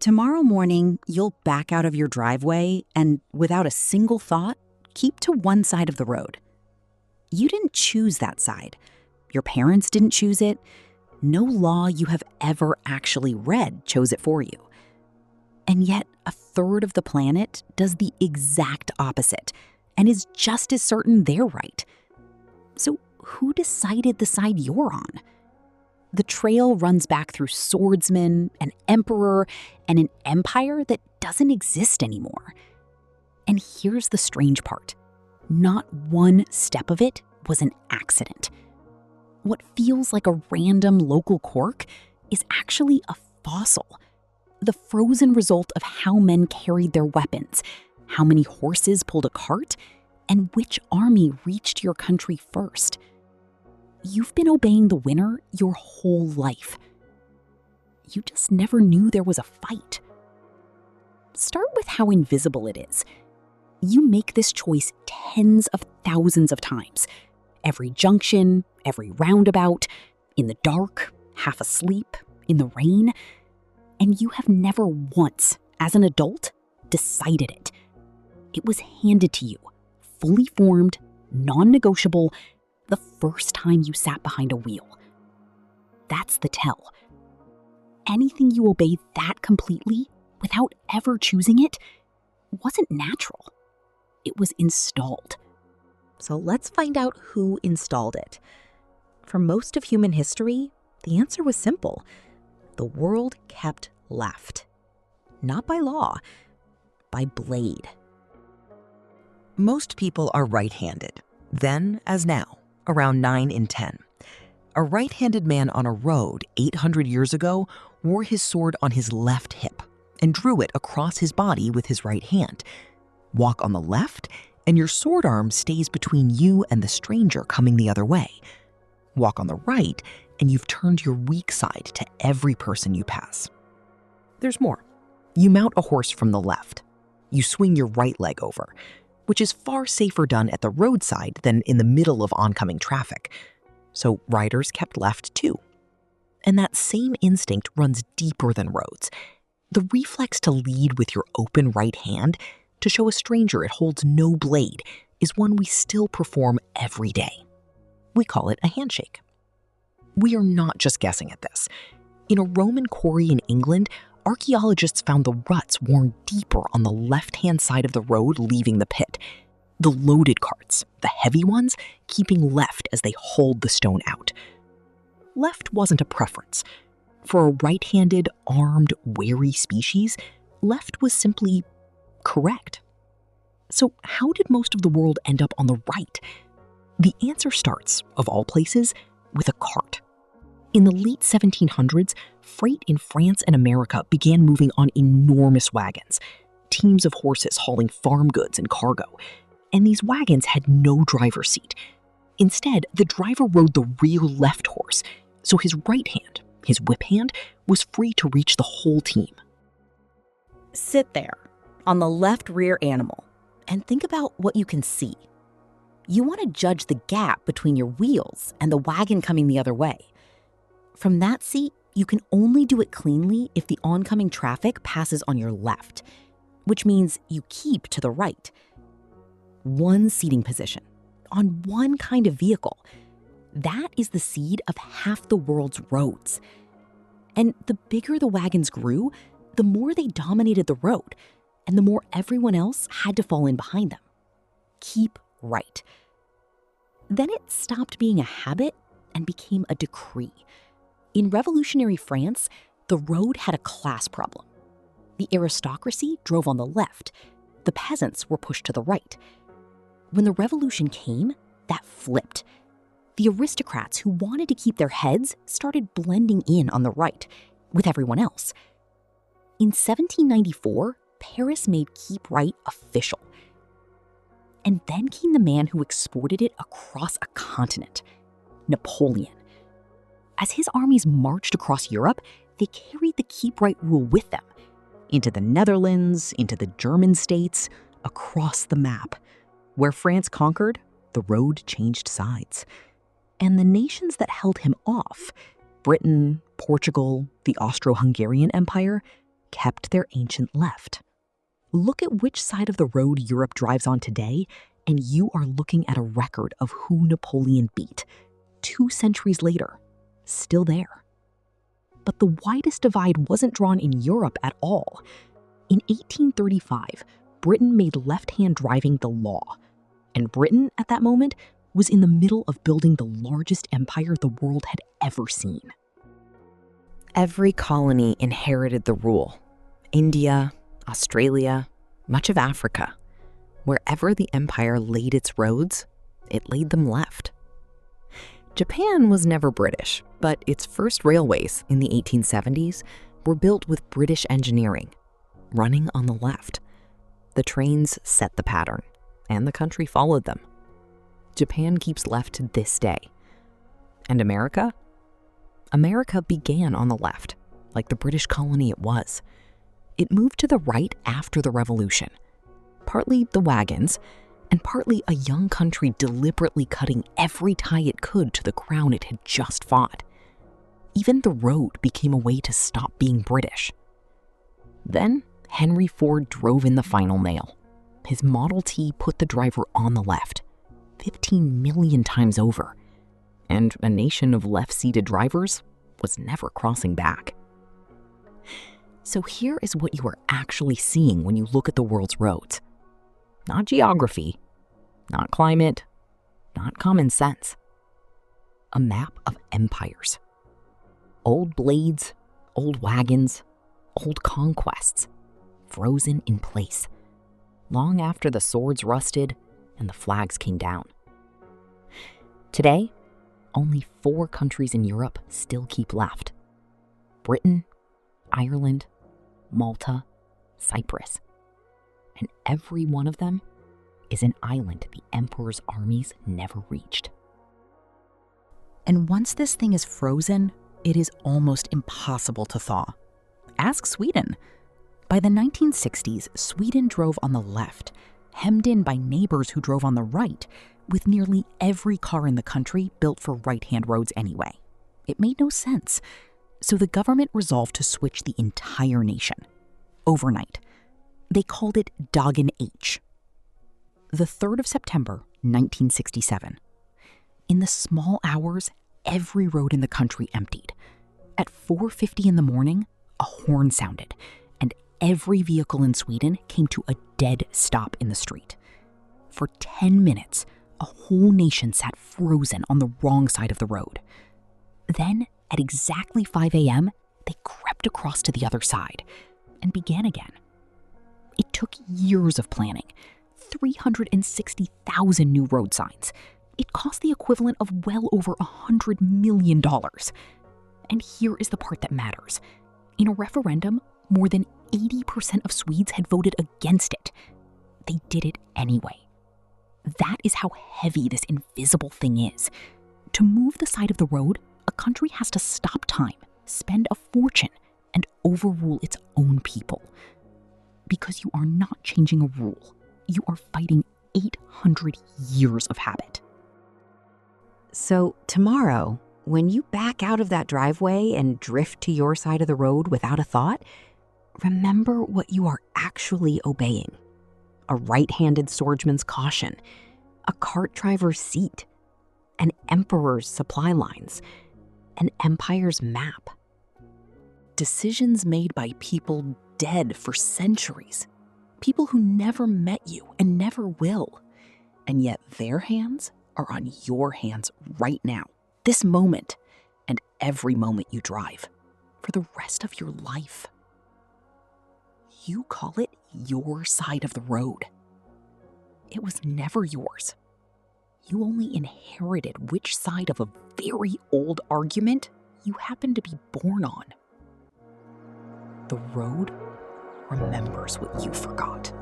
Tomorrow morning, you'll back out of your driveway and, without a single thought, keep to one side of the road. You didn't choose that side. Your parents didn't choose it. No law you have ever actually read chose it for you. And yet, a third of the planet does the exact opposite and is just as certain they're right. So, who decided the side you're on? The trail runs back through swordsmen, an emperor, and an empire that doesn't exist anymore. And here's the strange part. Not one step of it was an accident. What feels like a random local quirk is actually a fossil. The frozen result of how men carried their weapons, how many horses pulled a cart, and which army reached your country first. You've been obeying the winner your whole life. You just never knew there was a fight. Start with how invisible it is. You make this choice tens of thousands of times. Every junction, every roundabout, in the dark, half asleep, in the rain. And you have never once, as an adult, decided it. It was handed to you, fully formed, non-negotiable, the first time you sat behind a wheel. That's the tell. Anything you obey that completely, without ever choosing it, wasn't natural. It was installed. So let's find out who installed it. For most of human history, the answer was simple. The world kept left. Not by law, by blade. Most people are right-handed, then as now, around 9 in 10. A right-handed man on a road 800 years ago wore his sword on his left hip and drew it across his body with his right hand. Walk on the left, and your sword arm stays between you and the stranger coming the other way. Walk on the right, and you've turned your weak side to every person you pass. There's more. You mount a horse from the left. You swing your right leg over, which is far safer done at the roadside than in the middle of oncoming traffic. So riders kept left too. And that same instinct runs deeper than roads. The reflex to lead with your open right hand, to show a stranger it holds no blade, is one we still perform every day. We call it a handshake. We are not just guessing at this. In a Roman quarry in England, archaeologists found the ruts worn deeper on the left-hand side of the road leaving the pit. The loaded carts, the heavy ones, keeping left as they hauled the stone out. Left wasn't a preference. For a right-handed, armed, wary species, left was simply correct. So how did most of the world end up on the right? The answer starts, of all places, with a cart. In the late 1700s, freight in France and America began moving on enormous wagons, teams of horses hauling farm goods and cargo. And these wagons had no driver's seat. Instead, the driver rode the rear left horse, so his right hand, his whip hand, was free to reach the whole team. Sit there, on the left rear animal, and think about what you can see. You want to judge the gap between your wheels and the wagon coming the other way. From that seat, you can only do it cleanly if the oncoming traffic passes on your left, which means you keep to the right. One seating position, on one kind of vehicle. That is the seed of half the world's roads. And the bigger the wagons grew, the more they dominated the road, and the more everyone else had to fall in behind them. Keep right. Then it stopped being a habit and became a decree. In revolutionary France, the road had a class problem. The aristocracy drove on the left. The peasants were pushed to the right. When the revolution came, that flipped. The aristocrats who wanted to keep their heads started blending in on the right, with everyone else. In 1794, Paris made keep right official. And then came the man who exported it across a continent, Napoleon. As his armies marched across Europe, they carried the keep right rule with them, into the Netherlands, into the German states, across the map. Where France conquered, the road changed sides. And the nations that held him off, Britain, Portugal, the Austro-Hungarian Empire, kept their ancient left. Look at which side of the road Europe drives on today, and you are looking at a record of who Napoleon beat. 2 centuries later, still there. But the widest divide wasn't drawn in Europe at all. In 1835, Britain made left-hand driving the law. And Britain, at that moment, was in the middle of building the largest empire the world had ever seen. Every colony inherited the rule. India, Australia, much of Africa. Wherever the empire laid its roads, it laid them left. Japan was never British, but its first railways in the 1870s were built with British engineering, running on the left. The trains set the pattern, and the country followed them. Japan keeps left to this day. And America? America began on the left, like the British colony it was. It moved to the right after the Revolution, partly the wagons, and partly a young country deliberately cutting every tie it could to the crown it had just fought. Even the road became a way to stop being British. Then Henry Ford drove in the final nail. His Model T put the driver on the left, 15 million times over. And a nation of left-seated drivers was never crossing back. So here is what you are actually seeing when you look at the world's roads. Not geography, not climate, not common sense. A map of empires. Old blades, old wagons, old conquests, frozen in place, long after the swords rusted and the flags came down. Today, only 4 countries in Europe still keep left: Britain, Ireland, Malta, Cyprus. And every one of them is an island the emperor's armies never reached. And once this thing is frozen, it is almost impossible to thaw. Ask Sweden. By the 1960s, Sweden drove on the left, hemmed in by neighbors who drove on the right, with nearly every car in the country built for right-hand roads anyway. It made no sense. So the government resolved to switch the entire nation. Overnight. They called it Dagen H. The 3rd of September, 1967. In the small hours, every road in the country emptied. At 4:50 in the morning, a horn sounded, and every vehicle in Sweden came to a dead stop in the street. For 10 minutes, a whole nation sat frozen on the wrong side of the road. Then, at exactly 5 a.m., they crept across to the other side and began again. It took years of planning, 360,000 new road signs. It cost the equivalent of well over $100 million. And here is the part that matters. In a referendum, more than 80% of Swedes had voted against it. They did it anyway. That is how heavy this invisible thing is. To move the side of the road, a country has to stop time, spend a fortune, and overrule its own people. Because you are not changing a rule. You are fighting 800 years of habit. So tomorrow, when you back out of that driveway and drift to your side of the road without a thought, remember what you are actually obeying. A right-handed swordsman's caution, a cart driver's seat, an emperor's supply lines, an empire's map. Decisions made by people dead for centuries, people who never met you and never will. And yet their hands are on your hands right now, this moment, and every moment you drive, for the rest of your life. You call it your side of the road. It was never yours. You only inherited which side of a very old argument you happen to be born on. The road remembers what you forgot.